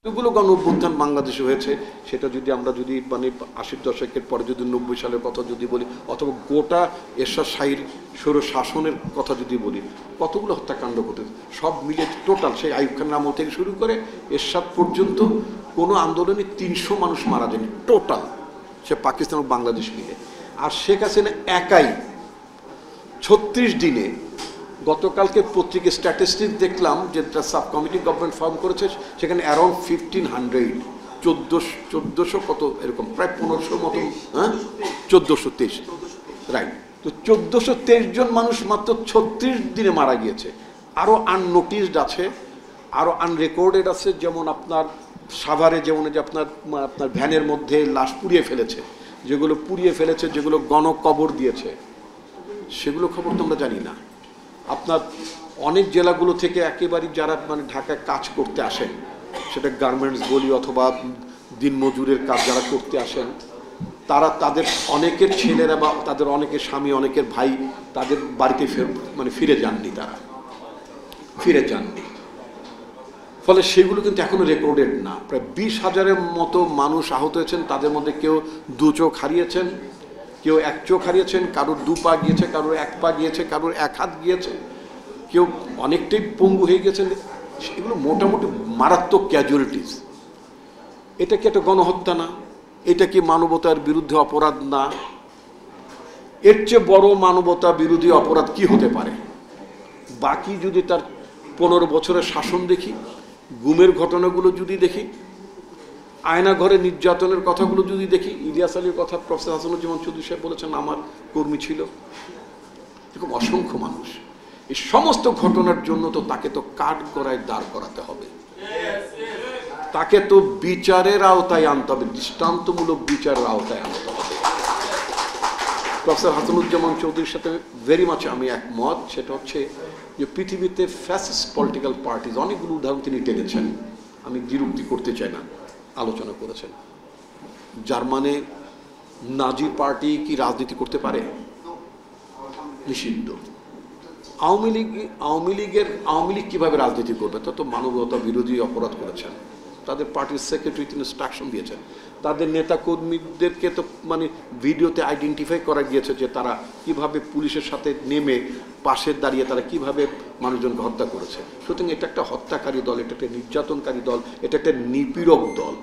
এগুলো গণ অভ্যুত্থান বাংলাদেশে হয়েছে, সেটা যদি আমরা যদি মানে ৮০ দশকের পরে যদি ৯০ সালের কথা যদি বলি, অথবা গোটা এরশাদ শাহীর স্বৈর শাসনের কথা যদি বলি, কতগুলো হত্যাকাণ্ড ঘটেছে সব মিলে টোটাল, সেই আইয়ুব খানের আমল থেকে শুরু করে এরশাদ পর্যন্ত কোনো আন্দোলনে ৩০০ মানুষ মারা যায়নি টোটাল, সে পাকিস্তান ও বাংলাদেশ মিলে। আর শেখ হাসিনা একাই ৩৬ দিনে, গতকালকে পত্রিকা স্ট্যাটিস্টিক্স দেখলাম যে সাব কমিটি গভর্নমেন্ট ফর্ম করেছে, সেখানে অ্যারাউন্ড ১৫০০ ১৪০০ কত এরকম প্রায় ১৫০০ মতো, হ্যাঁ ১৪২৩ রাইট। তো ১৪২৩ জন মানুষ মাত্র ৩৬ দিনে মারা গিয়েছে। আরও আননোটিসড আছে, আরও আনরেকর্ডেড আছে, যেমন আপনার সাভারে যেমন যে আপনার ভ্যানের মধ্যে লাশ পুড়িয়ে ফেলেছে, যেগুলো পুড়িয়ে ফেলেছে, যেগুলো গণকবর দিয়েছে, সেগুলো খবর তো আমরা জানি না। আপনার অনেক জেলাগুলো থেকে একেবারেই যারা মানে ঢাকায় কাজ করতে আসেন, সেটা গার্মেন্টস বলি অথবা দিনমজুরের কাজ যারা করতে আসেন, তারা তাদের অনেকের ছেলেরা বা তাদের অনেকের স্বামী, অনেকের ভাই তাদের বাড়িতে মানে ফিরে যাননি, তারা ফিরে যাননি। ফলে সেগুলো কিন্তু এখনো রেকর্ডেড না। প্রায় ২০,০০০-এর মতো মানুষ আহত হয়েছেন, তাদের মধ্যে কেউ ২ চোখ হারিয়েছেন, কেউ ১ চোখ হারিয়েছেন, কারোর ২ পা গিয়েছে, কারোর ১ পা গিয়েছে, কারোর ১ হাত গিয়েছে, কেউ অনেকটাই পঙ্গু হয়ে গেছেন। এগুলো মোটামুটি মারাত্মক ক্যাজুয়ালিটিস। এটা কি একটা গণহত্যা না? এটা কি মানবতার বিরুদ্ধে অপরাধ না? এর চেয়ে বড় মানবতা বিরোধী অপরাধ কি হতে পারে? বাকি যদি তার ১৫ বছরের শাসন দেখি, গুমের ঘটনাগুলো যদি দেখি, আয়না ঘরে নির্যাতনের কথাগুলো যদি দেখি, ইলিয়াস আলীর কথা প্রফেসর হাসানুজ্জামান চৌধুরী সাহেব বলেছেন আমার কর্মী ছিল, এরকম অসংখ্য মানুষ। এই সমস্ত ঘটনার জন্য তো তাকে তো কাঠগড়ায় দাঁড় করাতে হবে, তাকে তো বিচারের আওতায় আনতে হবে, দৃষ্টান্তমূলক বিচারের আওতায় আনতে হবে। প্রফেসর হাসানুজ্জামান চৌধুরীর সাথে ভেরি মাচ আমি একমত। সেটা হচ্ছে যে পৃথিবীতে ফ্যাসিস্ট পলিটিক্যাল পার্টিজ, অনেকগুলো উদাহরণ তিনি টেনেছেন, আমি দ্বিরুক্তি করতে চাই না, আলোচনা করেছেন। জার্মানে নাজি পার্টি কি রাজনীতি করতে পারে? নিষিদ্ধ। আওয়ামী লীগ কীভাবে রাজনীতি করবে? তা তো মানবতা বিরোধী অপরাধ করেছেন। তাদের পার্টির সেক্রেটারি তিনি ইনস্ট্রাকশন দিয়েছেন, তাদের নেতা কর্মীদেরকে তো মানে ভিডিওতে আইডেন্টিফাই করা গিয়েছে যে তারা কিভাবে পুলিশের সাথে নেমে পাশে দাঁড়িয়ে তারা কিভাবে মানুষজনকে হত্যা করেছে। সুতরাং এটা একটা হত্যাকারী দল, এটা একটা নির্যাতনকারী দল, এটা একটা নিপীড়ক দল।